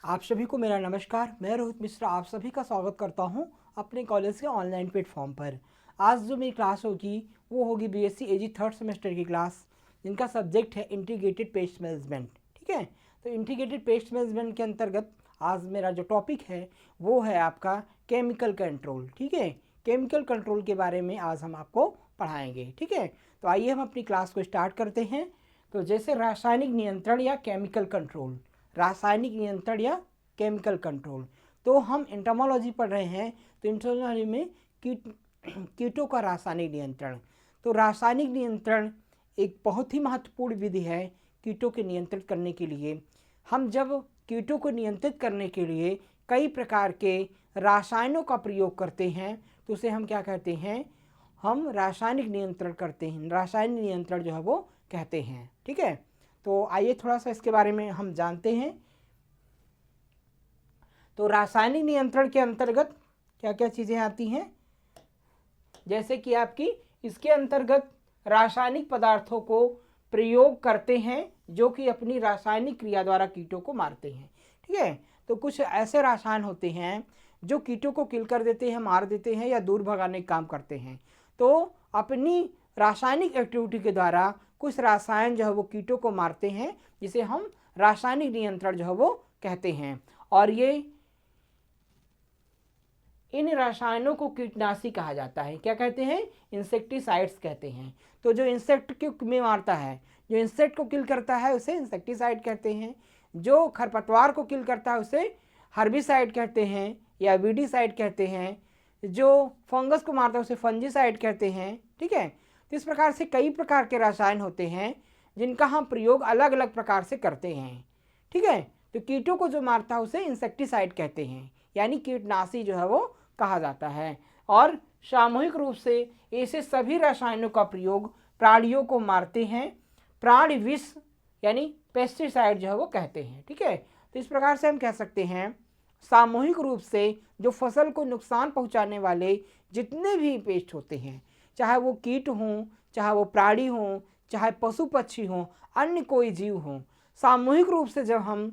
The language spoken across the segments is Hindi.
आप सभी को मेरा नमस्कार। मैं रोहित मिश्रा आप सभी का स्वागत करता हूं अपने कॉलेज के ऑनलाइन प्लेटफॉर्म पर। आज जो मेरी क्लास होगी वो होगी बीएससी एजी थर्ड सेमेस्टर की क्लास, जिनका सब्जेक्ट है इंटीग्रेटेड पेस्ट मैनेजमेंट। ठीक है, तो इंटीग्रेटेड पेस्ट मैनेजमेंट के अंतर्गत आज मेरा जो टॉपिक है वो है आपका केमिकल कंट्रोल। ठीक है, केमिकल कंट्रोल के बारे में आज हम आपको पढ़ाएंगे। ठीक है, तो आइए हम अपनी क्लास को स्टार्ट करते हैं। तो जैसे रासायनिक नियंत्रण या केमिकल कंट्रोल, रासायनिक नियंत्रण या केमिकल कंट्रोल, तो हम एंटोमोलॉजी पढ़ रहे हैं। तो एंटोमोलॉजी में कीटों का रासायनिक नियंत्रण। तो रासायनिक नियंत्रण एक बहुत ही महत्वपूर्ण विधि है कीटों के नियंत्रित करने के लिए। हम जब कीटों को नियंत्रित करने के लिए कई प्रकार के रासायनों का प्रयोग करते हैं तो उसे हम क्या कहते हैं, हम रासायनिक नियंत्रण करते हैं, रासायनिक नियंत्रण जो है वो कहते हैं। ठीक है, तो आइए थोड़ा सा इसके बारे में हम जानते हैं। तो रासायनिक नियंत्रण के अंतर्गत क्या क्या चीज़ें आती हैं, जैसे कि आपकी इसके अंतर्गत रासायनिक पदार्थों को प्रयोग करते हैं जो कि अपनी रासायनिक क्रिया द्वारा कीटों को मारते हैं। ठीक है, तो कुछ ऐसे रसायन होते हैं जो कीटों को किल कर देते हैं, मार देते हैं या दूर भगाने का काम करते हैं। तो अपनी रासायनिक एक्टिविटी के द्वारा कुछ रसायन जो है वो कीटों को मारते हैं, जिसे हम रासायनिक नियंत्रण जो है वो कहते हैं। और ये इन रसायनों को कीटनाशी कहा जाता है। क्या कहते हैं, इंसेक्टिसाइड्स कहते हैं। तो जो इंसेक्ट को में मारता है, जो इंसेक्ट को किल करता है उसे इंसेक्टिसाइड कहते हैं। जो खरपतवार को किल करता है उसे हर्बिसाइड कहते हैं या वीडीसाइड कहते हैं। जो फंगस को मारता है उसे फंजीसाइड कहते हैं। ठीक है, तो इस प्रकार से कई प्रकार के रसायन होते हैं जिनका हम प्रयोग अलग अलग प्रकार से करते हैं। ठीक है, तो कीटों को जो मारता है उसे इंसेक्टिसाइड कहते हैं, यानी कीटनाशी जो है वो कहा जाता है। और सामूहिक रूप से ऐसे सभी रसायनों का प्रयोग प्राणियों को मारते हैं, प्राणी विष यानी पेस्टिसाइड जो है वो कहते हैं। ठीक है, तो इस प्रकार से हम कह सकते हैं सामूहिक रूप से जो फसल को नुकसान पहुंचाने वाले जितने भी पेस्ट होते हैं, चाहे वो कीट हों, चाहे वो प्राणी हों, चाहे पशु पक्षी हों, अन्य कोई जीव हों, सामूहिक रूप से जब हम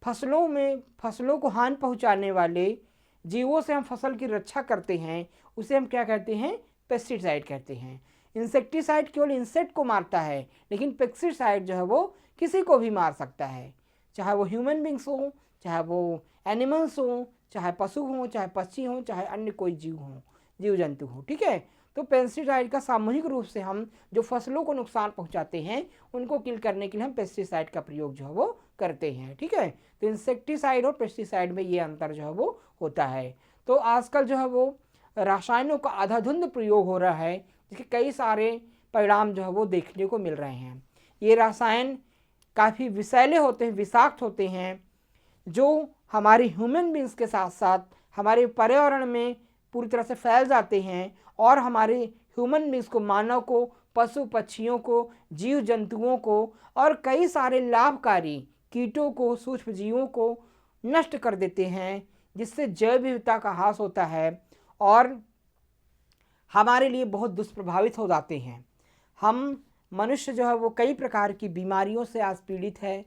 फसलों को हानि पहुंचाने वाले जीवों से हम फसल की रक्षा करते हैं उसे हम क्या कहते हैं, पेस्टिसाइड कहते हैं। इंसेक्टिसाइड केवल इंसेक्ट को मारता है, लेकिन पेस्टिसाइड जो है वो किसी को भी मार सकता है, चाहे वो ह्यूमन बींग्स हो, चाहे वो एनिमल्स हो, चाहे पशु हो, चाहे पक्षी हो, चाहे अन्य कोई जीव जंतु हो। ठीक है, तो पेस्टिसाइड का सामूहिक रूप से हम जो फसलों को नुकसान पहुंचाते हैं उनको किल करने के लिए हम पेस्टिसाइड का प्रयोग जो है वो करते हैं। ठीक है, तो इंसेक्टिसाइड और पेस्टिसाइड में ये अंतर जो है वो होता है। तो आजकल जो है वो रासायनों का अंधाधुंध प्रयोग हो रहा है, जिसके कई सारे परिणाम जो है वो देखने को मिल रहे हैं। ये रसायन काफ़ी विषैले होते हैं, विषाक्त होते हैं, जो हमारे ह्यूमन बींग्स के साथ साथ हमारे पर्यावरण में पूरी तरह से फैल जाते हैं और हमारे ह्यूमन बींग्स को, मानव को, पशु पक्षियों को, जीव जंतुओं को और कई सारे लाभकारी कीटों को, सूक्ष्म जीवों को नष्ट कर देते हैं, जिससे जैव विविधता का ह्रास होता है और हमारे लिए बहुत दुष्प्रभावित हो जाते हैं। हम मनुष्य जो है वो कई प्रकार की बीमारियों से आज पीड़ित है।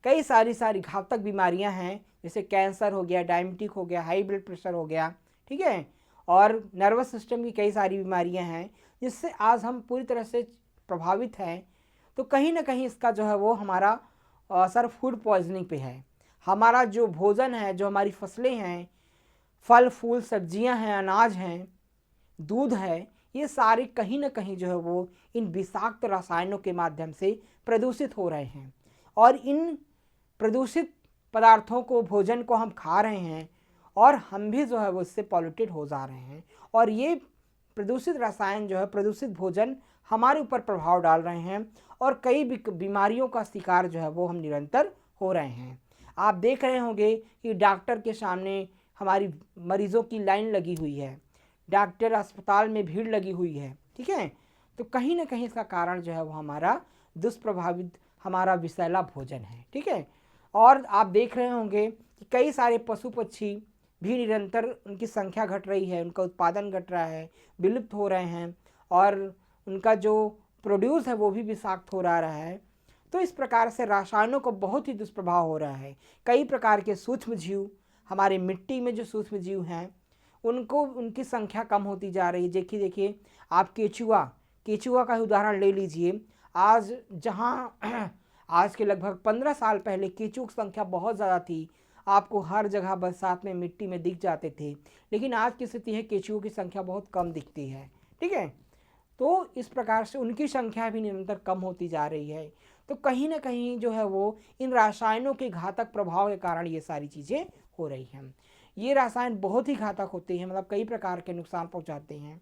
कई सारी घातक बीमारियां हैं, जैसे कैंसर हो गया, डायबिटिक हो गया, हाई ब्लड प्रेशर हो गया। ठीक है, और नर्वस सिस्टम की कई सारी बीमारियां हैं जिससे आज हम पूरी तरह से प्रभावित हैं। तो कहीं ना कहीं इसका जो है वो हमारा असर फूड पॉइजनिंग पे है। हमारा जो भोजन है, जो हमारी फसलें हैं, फल फूल सब्जियां हैं, अनाज हैं, दूध है, ये सारे कहीं ना कहीं जो है वो इन विषाक्त रसायनों के माध्यम से प्रदूषित हो रहे हैं। और इन प्रदूषित पदार्थों को, भोजन को हम खा रहे हैं और हम भी जो है वो इससे पॉल्यूटेड हो जा रहे हैं। और ये प्रदूषित रसायन जो है, प्रदूषित भोजन हमारे ऊपर प्रभाव डाल रहे हैं और कई बीमारियों का शिकार जो है वो हम निरंतर हो रहे हैं। आप देख रहे होंगे कि डॉक्टर के सामने हमारी मरीजों की लाइन लगी हुई है, डॉक्टर अस्पताल में भीड़ लगी हुई है। ठीक है, तो कहीं ना कहीं इसका कारण जो है वो हमारा दुष्प्रभावित हमारा विषैला भोजन है। ठीक है, और आप देख रहे होंगे कि कई सारे पशु पक्षी भी निरंतर उनकी संख्या घट रही है, उनका उत्पादन घट रहा है, विलुप्त हो रहे हैं और उनका जो प्रोड्यूस है वो भी विषाक्त हो रहा है। तो इस प्रकार से रसायनों का बहुत ही दुष्प्रभाव हो रहा है। कई प्रकार के सूक्ष्म जीव, हमारे मिट्टी में जो सूक्ष्म जीव हैं उनकी संख्या कम होती जा रही है। देखिए आप केचुआ का उदाहरण ले लीजिए। आज जहाँ आज के लगभग 15 साल पहले केचुओं की संख्या बहुत ज़्यादा थी, आपको हर जगह बरसात में मिट्टी में दिख जाते थे, लेकिन आज की स्थिति है केचुओं की संख्या बहुत कम दिखती है। ठीक है, तो इस प्रकार से उनकी संख्या भी निरंतर कम होती जा रही है। तो कहीं ना कहीं जो है वो इन रसायनों के घातक प्रभाव के कारण ये सारी चीज़ें हो रही हैं। ये रसायन बहुत ही घातक होते हैं, मतलब कई प्रकार के नुकसान पहुंचाते हैं।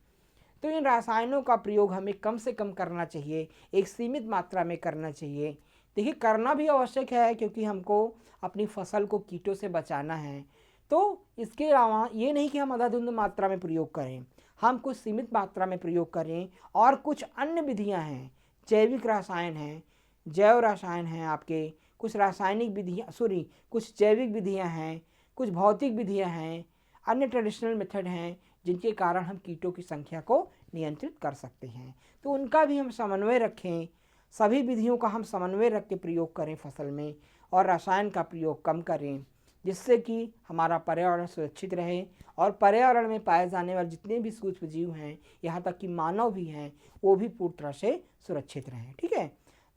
तो इन रसायनों का प्रयोग हमें कम से कम करना चाहिए, एक सीमित मात्रा में करना चाहिए। देखिए करना भी आवश्यक है क्योंकि हमको अपनी फसल को कीटों से बचाना है। तो इसके अलावा ये नहीं कि हम अंधाधुंध मात्रा में प्रयोग करें, हम कुछ सीमित मात्रा में प्रयोग करें। और कुछ अन्य विधियां हैं, जैविक रसायन हैं, जैव रसायन हैं, आपके कुछ रासायनिक विधियाँ कुछ जैविक विधियाँ हैं, कुछ भौतिक विधियाँ हैं, अन्य ट्रेडिशनल मेथड हैं जिनके कारण हम कीटों की संख्या को नियंत्रित कर सकते हैं। तो उनका भी हम समन्वय रखें, सभी विधियों का हम समन्वय रख के प्रयोग करें फसल में, और रसायन का प्रयोग कम करें, जिससे कि हमारा पर्यावरण सुरक्षित रहे और पर्यावरण में पाए जाने वाले जितने भी सूक्ष्म जीव हैं, यहाँ तक कि मानव भी हैं, वो भी पूरी तरह से सुरक्षित रहें। ठीक है,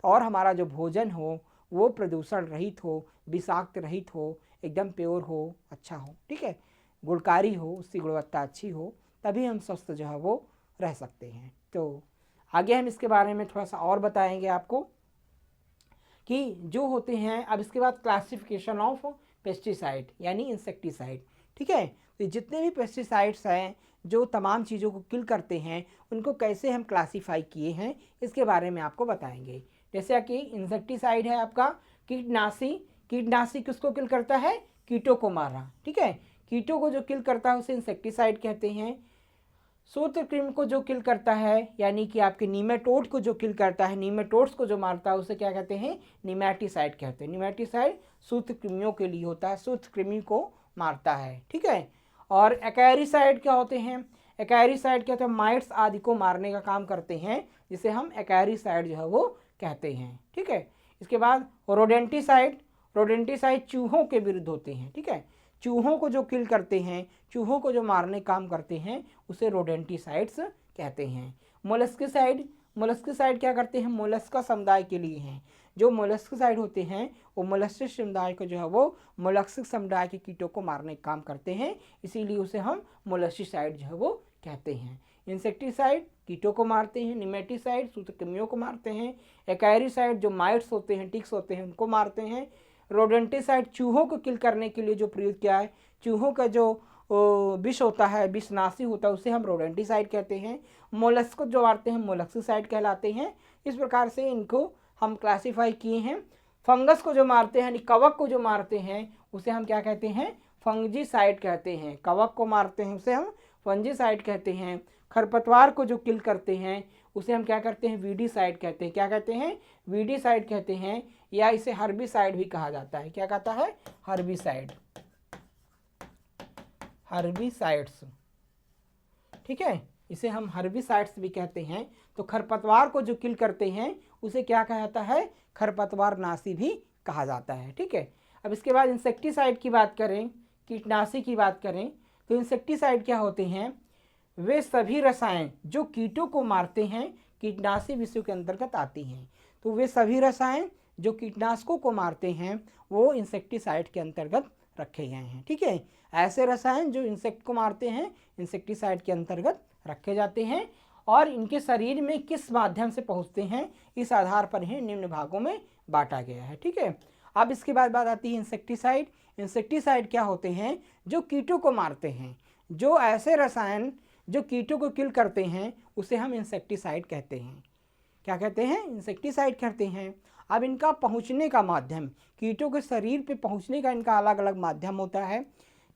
और हमारा जो भोजन हो वो प्रदूषण रहित हो, विषाक्त रहित हो, एकदम प्योर हो, अच्छा हो। ठीक है, गुणकारी हो, उसकी गुणवत्ता अच्छी हो, तभी हम स्वस्थ जो है वो रह सकते हैं। तो आगे हम इसके बारे में थोड़ा सा और बताएंगे आपको कि जो होते हैं। अब इसके बाद क्लासिफिकेशन ऑफ पेस्टिसाइड यानी इंसेक्टिसाइड। ठीक है, तो जितने भी पेस्टिसाइड्स हैं जो तमाम चीज़ों को किल करते हैं, उनको कैसे हम क्लासीफाई किए हैं इसके बारे में आपको बताएंगे। जैसे कि इंसेक्टिसाइड है आपका कीटनाशी किसको किल करता है? कीटों को मारना। ठीक है, कीटों को जो किल करता है उसे इंसेक्टिसाइड कहते हैं। सूत्रकृमि को जो किल करता है, यानी कि आपके नीमेटोड को जो किल करता है, नीमेटोड्स को जो मारता है, उसे क्या कहते हैं? निमैटिसाइड कहते हैं। निमैटिसाइड सूत्रकृमियों के लिए होता है, सूत्रकृमि को मारता है। ठीक है, और एक्यारिसाइड क्या होते हैं? एक्यारिसाइड क्या होते हैं? माइट्स आदि को मारने का काम करते हैं, जिसे हम एक्यारिसाइड जो है वो कहते हैं। ठीक है, इसके बाद रोडेंटिसाइड चूहों के विरुद्ध होते हैं। ठीक है, चूहों को जो किल करते हैं, चूहों को जो मारने काम करते हैं, उसे रोडेंटिसाइड्स कहते हैं। मोलस्किसाइड क्या करते हैं? मोलस्का समुदाय के लिए हैं। जो मोलस्किसाइड होते हैं वो मोलस्किक समुदाय को जो है वो मोलस्किक समुदाय के कीटों को मारने का काम करते हैं, इसीलिए उसे हम मोलस्किसाइड जो है वो कहते हैं। इंसेक्टिसाइड कीटों को मारते हैं, निमेटिसाइड सूत्रकृमियों को मारते हैं, एक्यारिसाइड जो माइट्स होते हैं, टिक्स होते हैं, उनको मारते हैं। रोडेंटिसाइड चूहों को किल करने के लिए जो प्रयोग किया है, चूहों का जो विष होता है, विषनाशी होता है, उसे हम रोडेंटिसाइड कहते हैं। मोलस्क जो मारते हैं मोलस्किसाइड कहलाते हैं। इस प्रकार से इनको हम क्लासीफाई किए हैं। फंगस को जो मारते हैं यानी कवक को जो मारते हैं उसे हम क्या कहते हैं? फंजीसाइड कहते हैं। कवक को मारते हैं उसे हम फंजीसाइड कहते हैं। खरपतवार को जो किल करते हैं उसे हम क्या करते हैं? वीडीसाइड कहते हैं। क्या कहते हैं? वीडीसाइड कहते हैं, या इसे हर्बिसाइड भी कहा जाता है। क्या कहता है? हर्बिसाइड्स। ठीक है, इसे हम हर्बिसाइड्स भी कहते हैं। तो खरपतवार को जो किल करते हैं उसे क्या कहा जाता है? खरपतवार नाशी भी कहा जाता है। ठीक है, अब इसके बाद इंसेक्टिसाइड की बात करें, कीटनाशी की बात करें, तो इंसेक्टिसाइड क्या होते हैं? वे सभी रसायन जो कीटों को मारते हैं कीटनाशी विषयों के अंतर्गत आती हैं। तो वे सभी रसायन जो कीटनाशकों को मारते हैं वो इंसेक्टिसाइड के अंतर्गत रखे गए हैं। ठीक है, ऐसे रसायन जो इंसेक्ट को मारते हैं इंसेक्टिसाइड के अंतर्गत रखे जाते हैं, और इनके शरीर में किस माध्यम से पहुंचते हैं इस आधार पर इन्हें निम्न भागों में बांटा गया है। ठीक है, अब इसके बाद बात आती है इंसेक्टिसाइड। इंसेक्टिसाइड क्या होते हैं? जो कीटों को मारते हैं, जो ऐसे रसायन जो कीटों को किल करते हैं उसे हम इंसेक्टिसाइड कहते हैं। क्या कहते हैं? इंसेक्टिसाइड कहते हैं। अब इनका पहुंचने का माध्यम, कीटों के शरीर पे पहुंचने का इनका अलग अलग माध्यम होता है,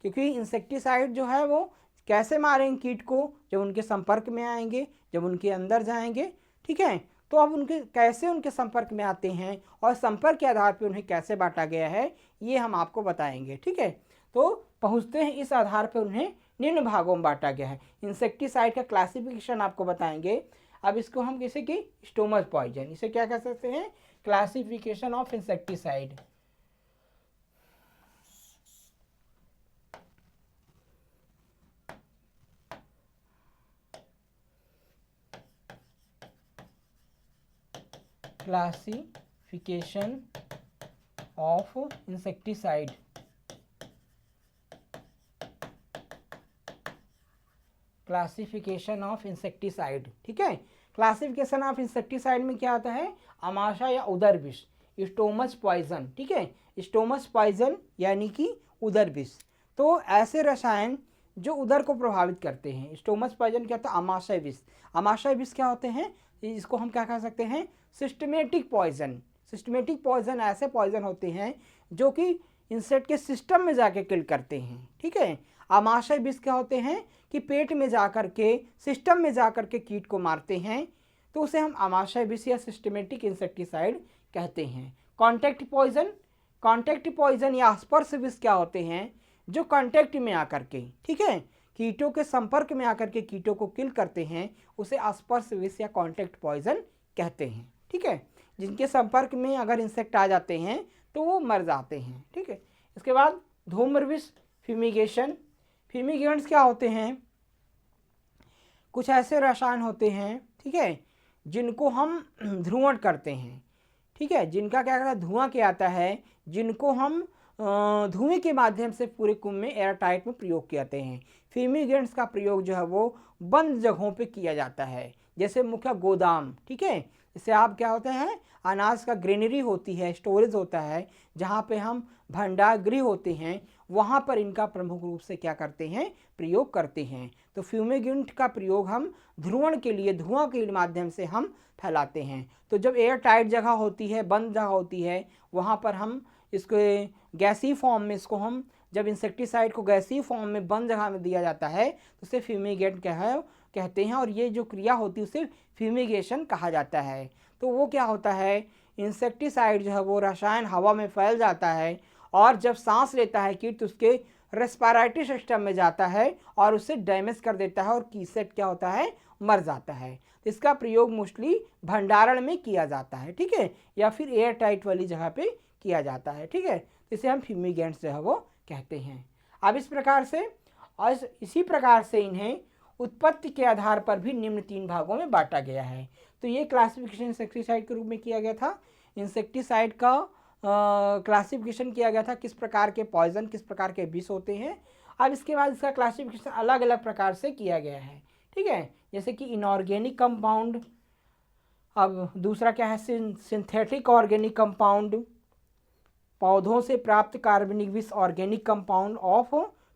क्योंकि इंसेक्टिसाइड जो है वो कैसे मारेंगे कीट को? जब उनके संपर्क में आएंगे, जब उनके अंदर जाएंगे। ठीक है, तो अब कैसे उनके संपर्क में आते हैं और संपर्क के आधार पर उन्हें कैसे बांटा गया है ये हम आपको बताएंगे। ठीक है, तो पहुँचते हैं इस आधार पर उन्हें निम्न भागों में बांटा गया है। इंसेक्टिसाइड का क्लासिफिकेशन आपको बताएंगे। अब इसको हम जैसे कि स्टोमच पॉइजन, इसे क्या कह सकते हैं, classification of insecticide. Classification of insecticide, classification of insecticide, ठीक है। क्लासिफिकेशन ऑफ इंसेक्टिसाइड में क्या आता है, अमाशा या उदर विष, स्टोमच पॉइजन, ठीक है, स्टोमच पॉइजन यानी कि उदर विष। तो ऐसे रसायन जो उदर को प्रभावित करते हैं, स्टोमच पॉइजन क्या होता है, अमाशय विष। अमाशय विष क्या होते हैं, इसको हम क्या कह सकते हैं, सिस्टमेटिक पॉइजन। सिस्टमेटिक पॉइजन ऐसे पॉइजन होते हैं जो कि इंसेक्ट के सिस्टम में जाके किल करते हैं, ठीक है। आमाशय विष क्या होते हैं कि पेट में जाकर के, सिस्टम में जाकर के कीट को मारते हैं, तो उसे हम आमाशय विष या सिस्टमेटिक इंसेक्टिसाइड कहते हैं। कॉन्टैक्ट पॉइजन, कॉन्टैक्ट पॉइजन या स्पर्श विष क्या होते हैं, जो कॉन्टैक्ट में आकर के, ठीक है, कीटों के संपर्क में आकर के कीटों को किल करते हैं, उसे स्पर्श विष या कॉन्टैक्ट पॉइजन कहते हैं, ठीक है। जिनके संपर्क में अगर इंसेक्ट आ जाते हैं तो वो मर जाते हैं, ठीक है। इसके बाद धूम्र विष, फ्यूमिगेशन। फ्यूमिगेंट्स क्या होते हैं, कुछ ऐसे रसायन होते हैं, ठीक है, जिनको हम ध्रुवण करते हैं, ठीक है, जिनका क्या कहता है, धुआं क्या आता है, जिनको हम धुएं के माध्यम से पूरे कुंभ में एयर टाइट में प्रयोग किए जाते हैं। फ्यूमिगेंट्स का प्रयोग जो है वो बंद जगहों पे किया जाता है, जैसे मुख्य गोदाम, ठीक है, इससे आप क्या होते हैं, अनाज का ग्रेनरी होती है, स्टोरेज होता है, जहाँ पे हम भंडार गृह होते हैं, वहाँ पर इनका प्रमुख रूप से क्या करते हैं, प्रयोग करते हैं। तो फ्यूमिगेंट का प्रयोग हम ध्रुवण के लिए, धुआं के माध्यम से हम फैलाते हैं। तो जब एयर टाइट जगह होती है, बंद जगह होती है, वहाँ पर हम इसको गैसी फॉर्म में, इसको हम जब इंसेक्टिसाइड को गैसी फॉर्म में बंद जगह में दिया जाता है तो उसे फ्यूमिगेंट कहते हैं, और ये जो क्रिया होती है उसे फ्यूमिगेशन कहा जाता है। तो वो क्या होता है, इंसेक्टिसाइड जो है वो रसायन हवा में फैल जाता है, और जब सांस लेता है कीट तो उसके रेस्पिरेटरी सिस्टम में जाता है और उसे डैमेज कर देता है, और कीसेट क्या होता है, मर जाता है। इसका प्रयोग मोस्टली भंडारण में किया जाता है, ठीक है, या फिर एयर टाइट वाली जगह पे किया जाता है, ठीक है। इसे हम फ्यूमिगेंट्स जो है वो कहते हैं। अब इस प्रकार से, और इसी प्रकार से इन्हें उत्पत्ति के आधार पर भी निम्न 3 भागों में बांटा गया है। तो ये क्लासिफिकेशन इंसेक्टिसाइड के रूप में किया गया था। इंसेक्टिसाइड का क्लासिफिकेशन किया गया था, किस प्रकार के पॉइजन, किस प्रकार के विष होते हैं। अब इसके बाद इसका क्लासिफिकेशन अलग अलग प्रकार से किया गया है, ठीक है, जैसे कि इनऑर्गेनिक कंपाउंड, अब दूसरा क्या है, सिंथेटिक ऑर्गेनिक कंपाउंड, पौधों से प्राप्त कार्बनिक विष ऑर्गेनिक कंपाउंड ऑफ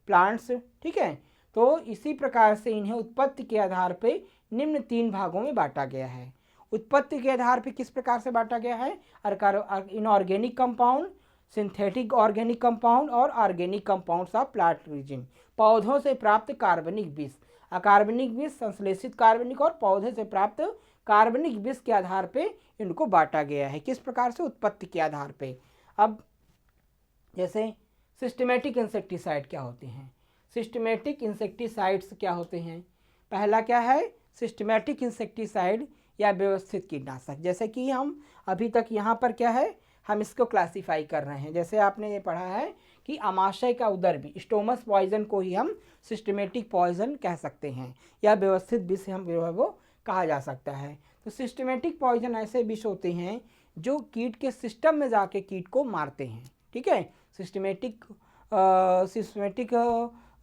प्लांट्स, ठीक है। तो इसी प्रकार से इन्हें उत्पत्ति के आधार पर निम्न 3 भागों में बांटा गया है। उत्पत्ति के आधार पर किस प्रकार से बांटा गया है, inorganic compound, synthetic organic compound और organic compounds of plant region. पौधों से प्राप्त कार्बनिक विष, अकार्बनिक विष, संश्लेषित कार्बनिक और पौधे से प्राप्त कार्बनिक विष के आधार पे इनको बांटा गया है। किस प्रकार से, उत्पत्ति के आधार पे। अब जैसे सिस्टमेटिक इंसेक्टिसाइड क्या होते हैं, सिस्टमेटिक इंसेक्टिसाइड्स क्या होते हैं, पहला क्या है, सिस्टमेटिक इंसेक्टिसाइड या व्यवस्थित कीटनाशक। जैसे कि हम अभी तक यहाँ पर क्या है, हम इसको क्लासीफाई कर रहे हैं। जैसे आपने ये पढ़ा है कि अमाशय का उदर भी, स्टोमस पॉइजन को ही हम सिस्टमेटिक पॉइजन कह सकते हैं, या व्यवस्थित विष हम जो है वो कहा जा सकता है। तो सिस्टमेटिक पॉइजन ऐसे विष होते हैं जो कीट के सिस्टम में जाके कीट को मारते हैं, ठीक है। सिस्टमेटिक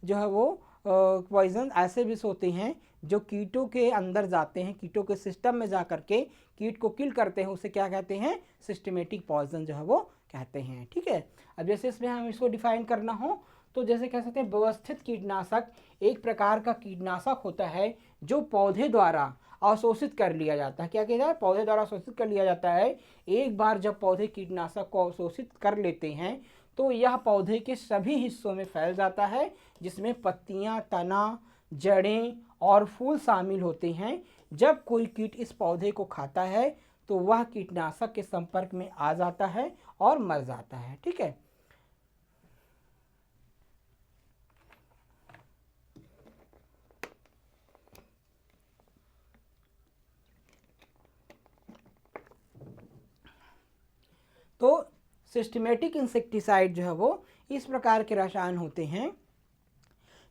जो है वो पॉइजन ऐसे विष होते हैं जो कीटों के अंदर जाते हैं, कीटों के सिस्टम में जा करके कीट को किल करते हैं, उसे क्या कहते हैं, सिस्टमेटिक पॉइजन जो है वो कहते हैं, ठीक है। अब जैसे इसमें हम इसको डिफाइन करना हो तो जैसे कह सकते हैं, व्यवस्थित कीटनाशक एक प्रकार का कीटनाशक होता है जो पौधे द्वारा अवशोषित कर लिया जाता है। क्या कहता है, पौधे द्वारा अवशोषित कर लिया जाता है। एक बार जब पौधे कीटनाशक को अवशोषित कर लेते हैं तो यह पौधे के सभी हिस्सों में फैल जाता है, जिसमें पत्तियां, तना, जड़ें और फूल शामिल होते हैं। जब कोई कीट इस पौधे को खाता है तो वह कीटनाशक के संपर्क में आ जाता है और मर जाता है, ठीक है। सिस्टमेटिक इंसेक्टिसाइड जो है वो इस प्रकार के रसायन होते हैं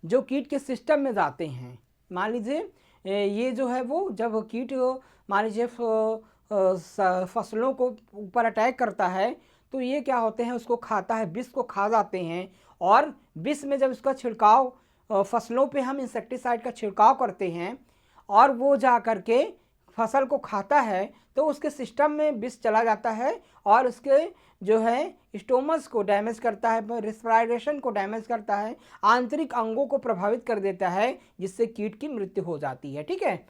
जो कीट के सिस्टम में जाते हैं। मान लीजिए ये जो है वो जब कीट मान लीजिए फसलों को ऊपर अटैक करता है तो ये क्या होते हैं, उसको खाता है, विष को खा जाते हैं। और विष में जब इसका छिड़काव फसलों पे हम इंसेक्टिसाइड का छिड़काव करते हैं और वो जा करके फसल को खाता है तो उसके सिस्टम में विष चला जाता है और उसके जो है स्टोमस को डैमेज करता है, रेस्पिरेशन को डैमेज करता है, आंतरिक अंगों को प्रभावित कर देता है, जिससे कीट की मृत्यु हो जाती है। ठीक है,